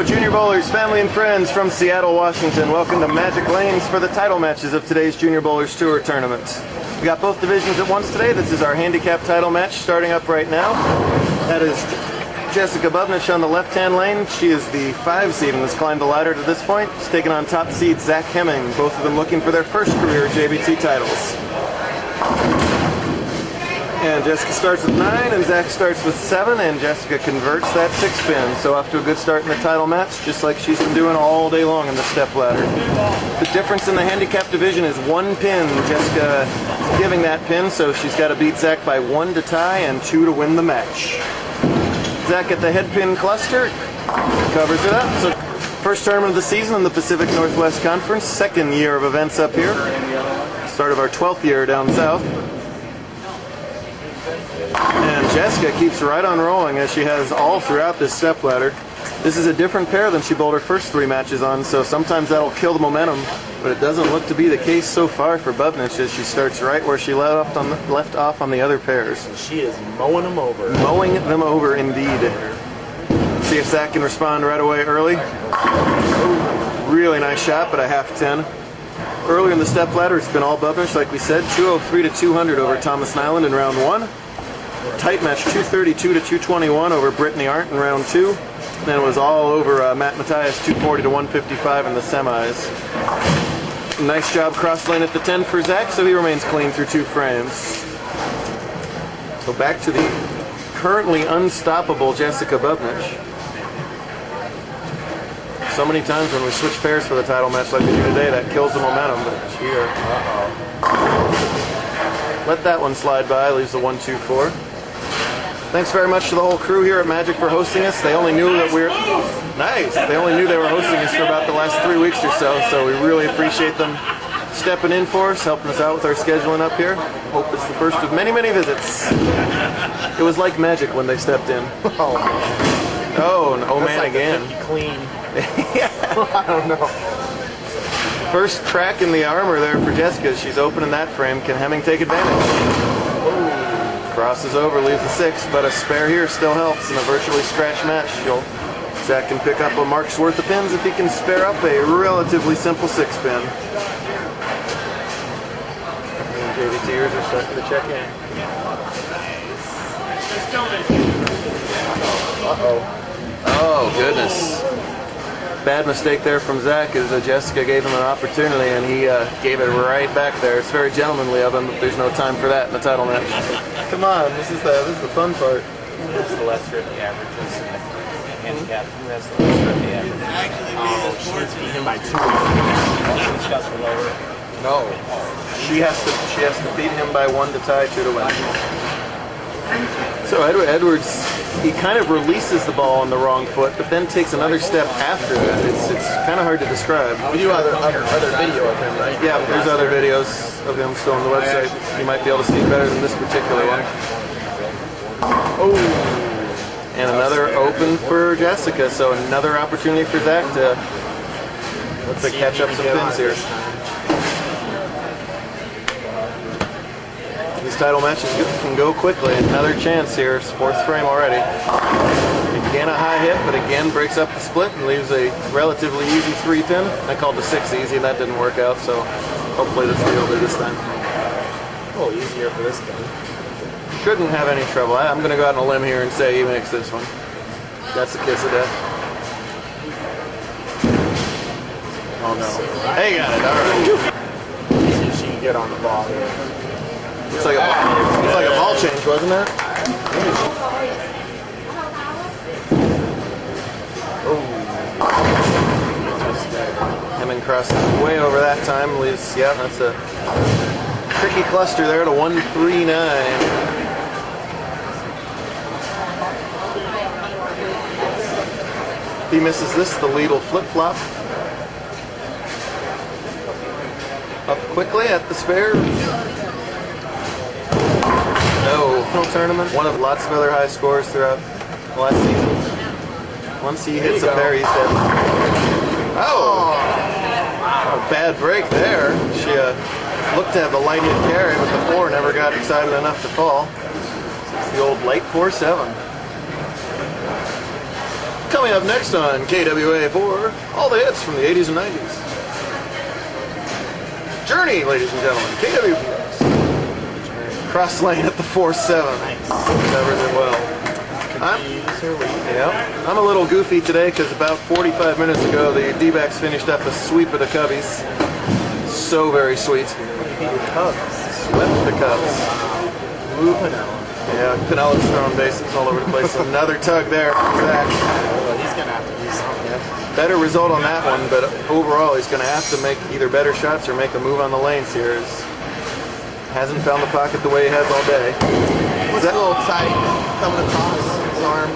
Hello, junior bowlers, family and friends from Seattle, Washington. Welcome to Magic Lanes for the title matches of today's Junior Bowlers Tour tournament. We got both divisions at once today. This is our handicap title match starting up right now. That is Jessica Bubnich on the left-hand lane. She is the 5 seed and has climbed the ladder to this point. She's taking on top seed Zach Hemming, both of them looking for their first career JBT titles. And Jessica starts with 9 and Zach starts with 7, and Jessica converts that 6 pin. So off to a good start in the title match, just like she's been doing all day long in the step ladder. The difference in the handicap division is 1 pin. Jessica is giving that pin, so she's got to beat Zach by 1 to tie and 2 to win the match. Zach at the head pin cluster, covers it up. So first tournament of the season in the Pacific Northwest Conference, second year of events up here. Start of our 12th year down south. And Jessica keeps right on rolling as she has all throughout this step ladder. This is a different pair than she bowled her first 3 matches on, so sometimes that'll kill the momentum, but it doesn't look to be the case so far for Bubnich as she starts right where she left off on the other pairs. She is mowing them over. Mowing them over indeed. See if Zach can respond right away early. Really nice shot, but a half 10. Earlier in the step ladder, it's been all Bubnich, like we said, 203 to 200 over Thomas Nyland in round 1. Tight match 232 to 221 over Brittany Arndt in round 2. Then it was all over Matt Matthias 240 to 155 in the semis. Nice job cross lane at the 10 for Zach, so he remains clean through 2 frames. So back to the currently unstoppable Jessica Bubnich. So many times when we switch pairs for the title match like we do today, that kills the momentum, but here, let that one slide by, leaves the 1-2-4. Thanks very much to the whole crew here at Magic for hosting us. They only knew that They only knew they were hosting us for about the last 3 weeks or so we really appreciate them stepping in for us, helping us out with our scheduling up here. Hope it's the first of many, many visits. It was like magic when they stepped in. Oh man, again. Clean. Yeah. I don't know. First crack in the armor there for Jessica. She's opening that frame. Can Hemming take advantage? Crosses over, leaves the 6, but a spare here still helps in a virtually scratch match. Zach can pick up a mark's worth of pins if he can spare up a relatively simple 6 pin. And JBTers are starting to check in. Oh, goodness. Bad mistake there from Zach as Jessica gave him an opportunity and he gave it right back there. It's very gentlemanly of him, but there's no time for that in the title match. Come on, this is the fun part. Who's the lesser of the averages? Handicap. Who has the lesser of the averages? Oh, she needs to beat him by 2. These guys are lower. No. She has to beat him by 1 to tie, 2 to win. So Edwards, he kind of releases the ball on the wrong foot, but then takes another step after that. It's kind of hard to describe. We do other video of him, right? Yeah, there's other videos of him still on the website. You might be able to see better than this particular one. Oh, and another open for Jessica, so another opportunity for Zach to catch up some pins here. These title matches can go quickly. Another chance here. 4th frame already. Again a high hit, but again breaks up the split and leaves a relatively easy 3 pin. I called the 6 easy and that didn't work out, so hopefully this will be over this time. Oh, easier for this guy. Shouldn't have any trouble. I'm going to go out on a limb here and say he makes this one. That's the kiss of death. Oh no. Hey, got it. Alright. She can get on the ball here. Looks like a ball change, wasn't it? Hemming crosses way over that time. Leaves, yeah, that's a tricky cluster there to 139. If he misses this, the lead will flip-flop. Up quickly at the spare. No tournament. One of lots of other high scores throughout the last season. Once he hits a pair, he's dead. Oh! A bad break there. She looked to have the light hit carry, but the 4 never got excited enough to fall. It's the old late 4-7. Coming up next on KWA for all the hits from the 80s and 90s. Journey, ladies and gentlemen. KWA. Cross lane at the 4-7. Nice. Covers it well. I'm a little goofy today because about 45 minutes ago the D-backs finished up a sweep of the Cubbies. So very sweet. Swept the Cubs. Blue Pinella. Yeah, Pinella's throwing bases all over the place. Another tug there from Zach. Well, he's going to have to do something. Yeah. Better result on that one, but overall he's going to have to make either better shots or make a move on the lanes here. Hasn't found the pocket the way he has all day. Looks a little tight coming across his arm.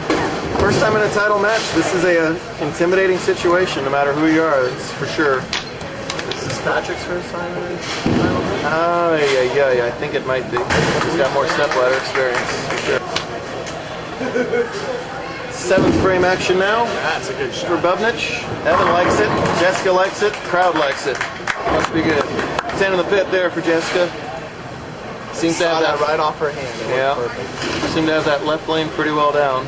First time in a title match. This is a intimidating situation, no matter who you are. It's for sure. Is this Patrick's first time in a title match? Yeah. I think it might be. He's got more stepladder experience, for sure. 7th frame action now. That's a good shot. For Bubnich. Evan likes it. Jessica likes it. Crowd likes it. Must be good. 10 in the pit there for Jessica. Seems to have that right off her hand. Yeah. Seem to have that left lane pretty well down.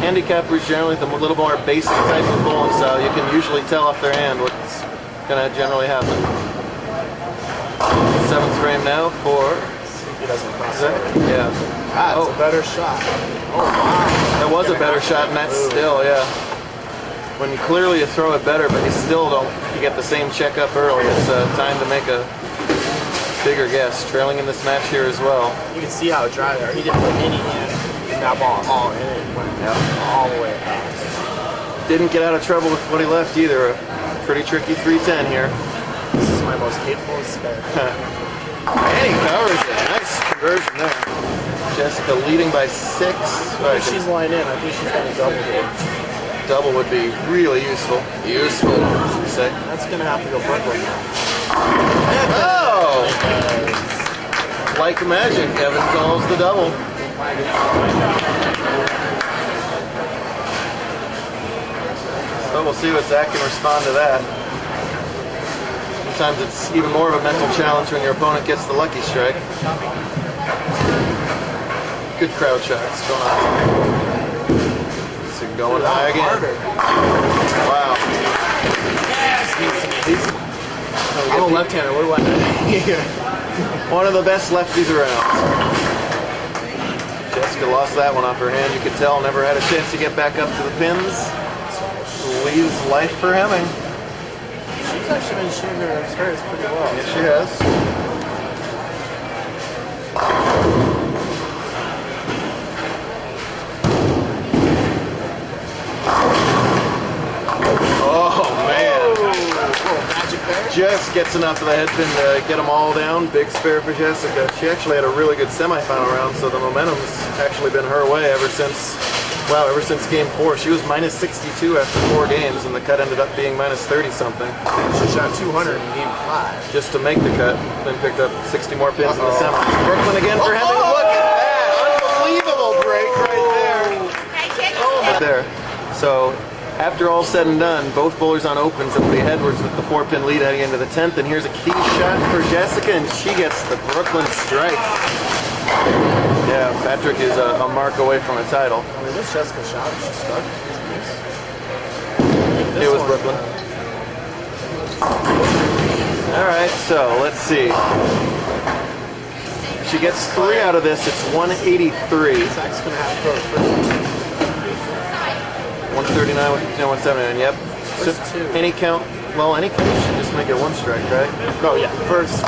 Handicappers generally with a little more basic type of bowling style, you can usually tell off their hand what's going to generally happen. 7th frame now for... He doesn't cross it. Yeah. That's a better shot. Oh, wow. That was a better shot, and that's still, yeah. When you clearly throw it better, but you still don't, you get the same check up early. It's time to make a bigger guess. Trailing in this match here as well. You can see how dry there. He didn't put any in that ball all in it. Went all the way across. Didn't get out of trouble with what he left either. A pretty tricky 310 here. This is my most hateful spare. And he covers it. Nice conversion there. Jessica leading by 6. If she's lined in, I think she's going to double here. Double would be really useful. Useful, as we say. That's going to have to go Brooklyn now. Oh! Like magic, Kevin calls the double. So we'll see what Zach can respond to that. Sometimes it's even more of a mental challenge when your opponent gets the lucky strike. Good crowd shots going on. So going high again. Wow. I'm a left-hander. What do I know? One of the best lefties around. Jessica lost that one off her hand. You could tell, never had a chance to get back up to the pins. Leaves life for Hemming. She's actually been shooting her spares pretty well. Yes, she has. Oh, man. Magic there. Just gets enough of the head pin to get them all down. Big spare for Jessica. She actually had a really good semifinal round, so the momentum's actually been her way ever since game 4. She was minus 62 after 4 games, and the cut ended up being minus 30 something. She shot 200 in game 5. Just to make the cut, then picked up 60 more pins in the semis. Brooklyn again for Hemming. Look at that! Unbelievable break right there. Oh, there. So, after all said and done, both bowlers on opens, it'll be Edwards with the 4-pin lead heading into the 10th, and here's a key shot for Jessica, and she gets the Brooklyn strike. Yeah, Patrick is a mark away from a title. I mean, this Jessica shot, she stuck. It was Brooklyn. Alright, so let's see. If she gets 3 out of this, it's 183. Zach's going to have to throw it first. 139, 179, yep. So any count, well, any count should just make it 1 strike, right? Oh, yeah. First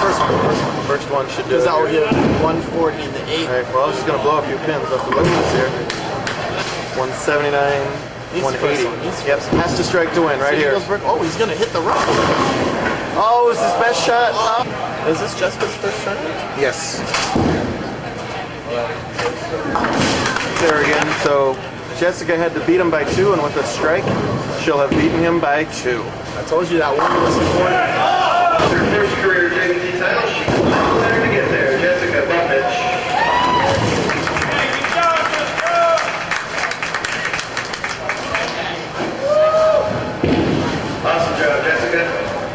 one should do it. Because that will give 140 in the 8th. Alright, well, I was just going to blow a few pins off the look this here. 179, 180. Yep, has to strike to win right here. Oh, he's going to hit the rock. Oh, is his best shot? Is this Jessica's first tournament? Yes. There again, so Jessica had to beat him by 2, and with a strike, she'll have beaten him by 2. I told you that one was important. Her first career JBT title.